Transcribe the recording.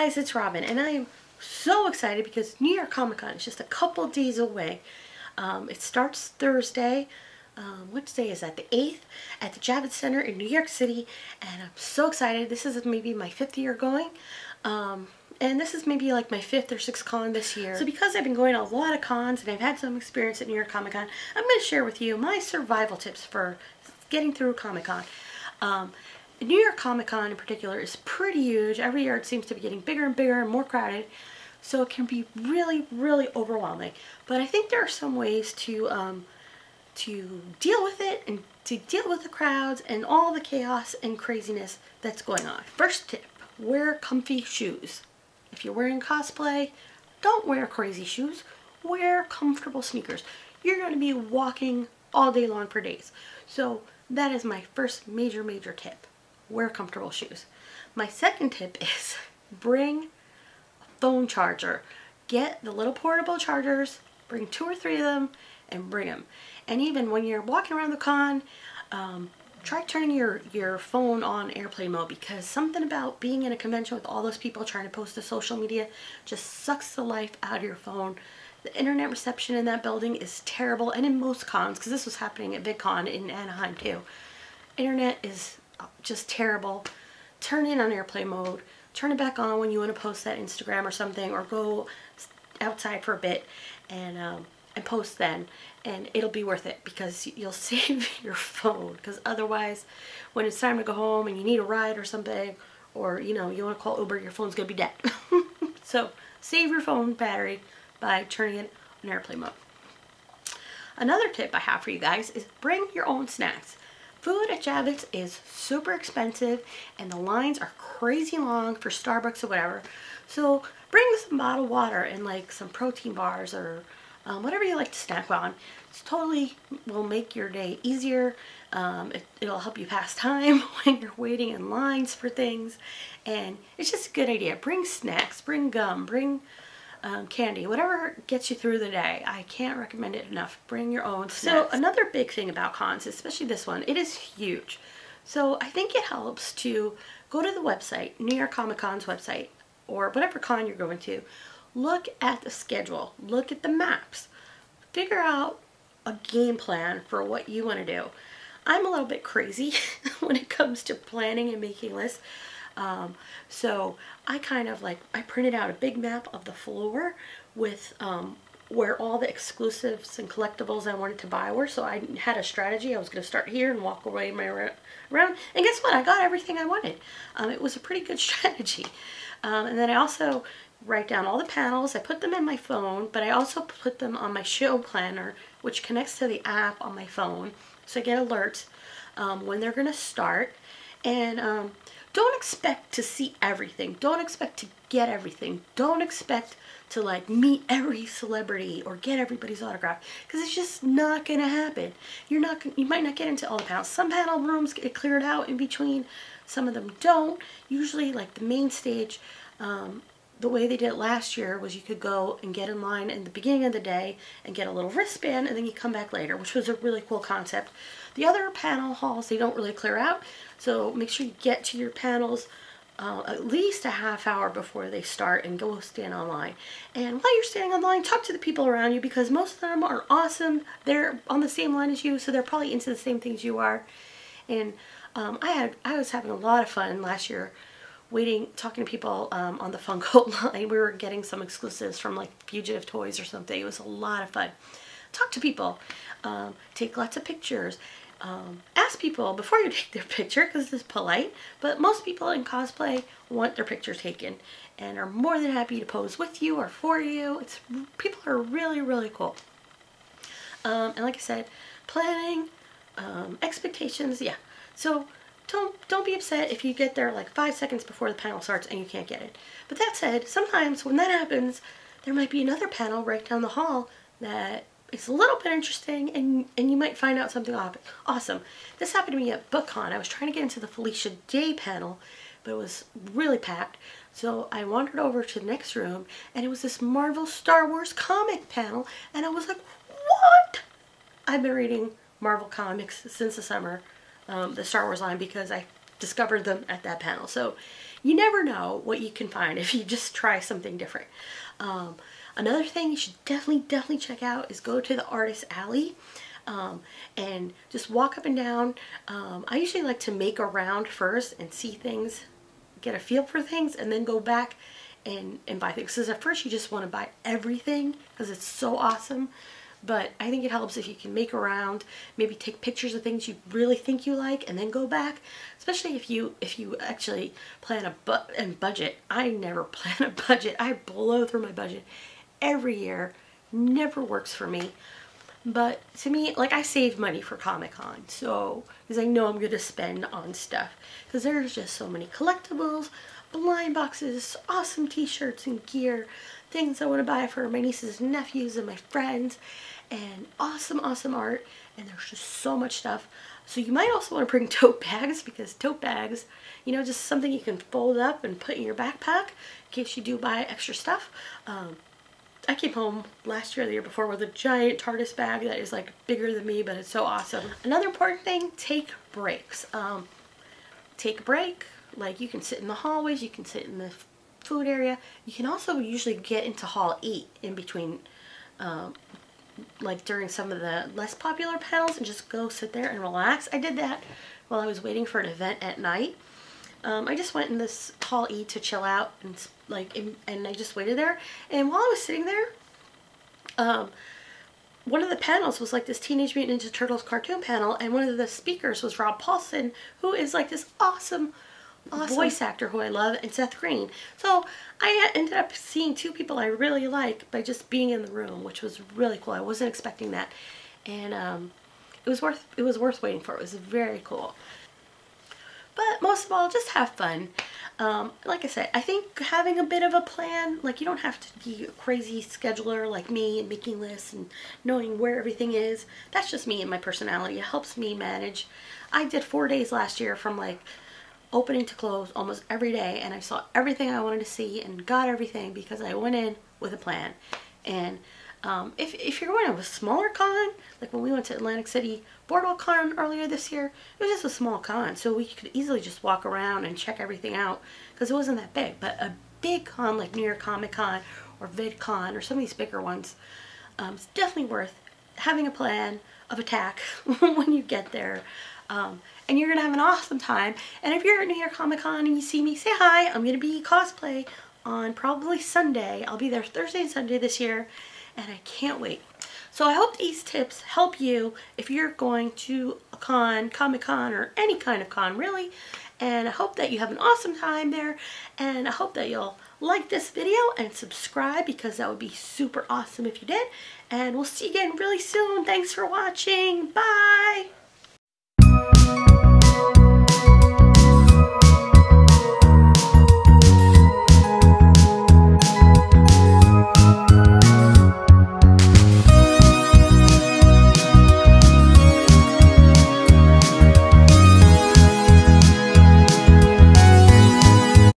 guys, it's Robin, and I am so excited because New York Comic Con is just a couple days away. It starts Thursday. Which day is that? The 8th at the Javits Center in New York City, and I'm so excited. This is maybe my 5th year going, and this is maybe like my 5th or 6th con this year. So because I've been going to a lot of cons and I've had some experience at New York Comic Con, I'm going to share with you my survival tips for getting through Comic Con. New York Comic Con in particular is pretty huge. Every year it seems to be getting bigger and bigger and more crowded, so it can be really, really overwhelming. But I think there are some ways to deal with it and to deal with the crowds and all the chaos and craziness that's going on. First tip, wear comfy shoes. If you're wearing cosplay, don't wear crazy shoes. Wear comfortable sneakers. You're going to be walking all day long for days. So that is my first major tip. Wear comfortable shoes. My second tip is bring a phone charger. Get the little portable chargers, bring 2 or 3 of them, and bring them. And even when you're walking around the con, try turning your phone on airplane mode, because something about being in a convention with all those people trying to post to social media just sucks the life out of your phone. The internet reception in that building is terrible, and in most cons, because this was happening at VidCon in Anaheim too. Internet is just terrible. Turn it on airplane mode. Turn it back on when you want to post that Instagram or something, or go outside for a bit and post then, and it'll be worth it because you'll save your phone. Because otherwise, when it's time to go home and you need a ride or something, or you know you want to call Uber, your phone's gonna be dead. So save your phone battery by turning it on airplane mode. Another tip I have for you guys is bring your own snacks. Food at Javits is super expensive and the lines are crazy long for Starbucks or whatever. So bring some bottled water and like some protein bars or whatever you like to snack on. It totally will make your day easier. It'll help you pass time when you're waiting in lines for things. And it's just a good idea. Bring snacks, bring gum, bring candy, whatever gets you through the day. I can't recommend it enough. Bring your own snacks. So another big thing about cons, especially this one, it is huge. So I think it helps to go to the website, New York Comic Con's website, or whatever con you're going to. Look at the schedule. Look at the maps. Figure out a game plan for what you want to do. I'm a little bit crazy when it comes to planning and making lists. So I I printed out a big map of the floor with where all the exclusives and collectibles I wanted to buy were. So I had a strategy. I was going to start here and walk away around. And guess what? I got everything I wanted. It was a pretty good strategy. And then I also write down all the panels. I put them in my phone, but I also put them on my show planner, which connects to the app on my phone. So I get alerts when they're going to start. And don't expect to see everything. Don't expect to get everything. Don't expect to like meet every celebrity or get everybody's autograph, because it's just not going to happen. You might not get into all the panels. Some panel rooms get cleared out in between. Some of them don't. Usually like the main stage, the way they did it last year was you could go and get in line in the beginning of the day and get a little wristband, and then you come back later, which was a really cool concept. The other panel halls, they don't really clear out, so make sure you get to your panels at least a half hour before they start and go stand online. And while you're standing online, talk to the people around you, because most of them are awesome. They're on the same line as you, so they're probably into the same things you are. And I was having a lot of fun last year talking to people on the Funko line. We were getting some exclusives from like Fugitive Toys or something. It was a lot of fun. Talk to people, take lots of pictures, ask people before you take their picture, because it's polite, but most people in cosplay want their picture taken and are more than happy to pose with you or for you. People are really cool. And like I said, planning, expectations, yeah. So don't be upset if you get there like 5 seconds before the panel starts and you can't get it. But that said, sometimes when that happens, there might be another panel right down the hall that is a little bit interesting, and you might find out something awesome. This happened to me at BookCon. I was trying to get into the Felicia Day panel, but it was really packed. So I wandered over to the next room, and it was this Marvel Star Wars comic panel, and I was like, what? I've been reading Marvel comics since the summer, the Star Wars line, because I discovered them at that panel. So you never know what you can find if you just try something different. Another thing you should definitely check out is go to the Artist Alley and just walk up and down. I usually like to make a round first and see things, get a feel for things, and then go back and buy things. Because at first you just want to buy everything because it's so awesome. But I think it helps if you can make a round, maybe take pictures of things you really think you like, and then go back. Especially if you actually plan a budget. I never plan a budget. I blow through my budget every year. Never works for me. But to me, like, I save money for Comic-Con, so because I know I'm going to spend on stuff. Because there's just so many collectibles, blind boxes, awesome t-shirts and gear, things I want to buy for my nieces and nephews and my friends, and awesome art. And there's just so much stuff. So you might also want to bring tote bags, because tote bags, you know, just something you can fold up and put in your backpack in case you do buy extra stuff. I came home last year or the year before with a giant TARDIS bag that is like bigger than me, but it's so awesome. Another important thing, take breaks. Take a break. Like, you can sit in the hallways, you can sit in the food area. You can also usually get into Hall 8 in between, like during some of the less popular panels, and just go sit there and relax. I did that while I was waiting for an event at night. I just went in this Hall E to chill out and and I just waited there. And while I was sitting there, one of the panels was like this Teenage Mutant Ninja Turtles cartoon panel, and one of the speakers was Rob Paulsen, who is like this awesome voice actor who I love, and Seth Green. So I ended up seeing two people I really like by just being in the room, which was really cool. I wasn't expecting that, and it was worth waiting for. It was very cool. But most of all, just have fun. Like I said, I think having a bit of a plan, like, you don't have to be a crazy scheduler like me and making lists and knowing where everything is. That's just me and my personality. It helps me manage. I did 4 days last year from like opening to close almost every day, and I saw everything I wanted to see and got everything because I went in with a plan. And if you're going to a smaller con, like when we went to Atlantic City Boardwalk Con earlier this year, it was just a small con, so we could easily just walk around and check everything out because it wasn't that big. But a big con like New York Comic Con or VidCon or some of these bigger ones, it's definitely worth having a plan of attack when you get there. And you're gonna have an awesome time. And if you're at New York Comic Con and you see me, say hi. I'm gonna be cosplay on probably Sunday. I'll be there Thursday and Sunday this year, and I can't wait. So I hope these tips help you if you're going to a con, Comic-Con, or any kind of con really. And I hope that you have an awesome time there. And I hope that you'll like this video and subscribe, because that would be super awesome if you did. And we'll see you again really soon. Thanks for watching. Bye!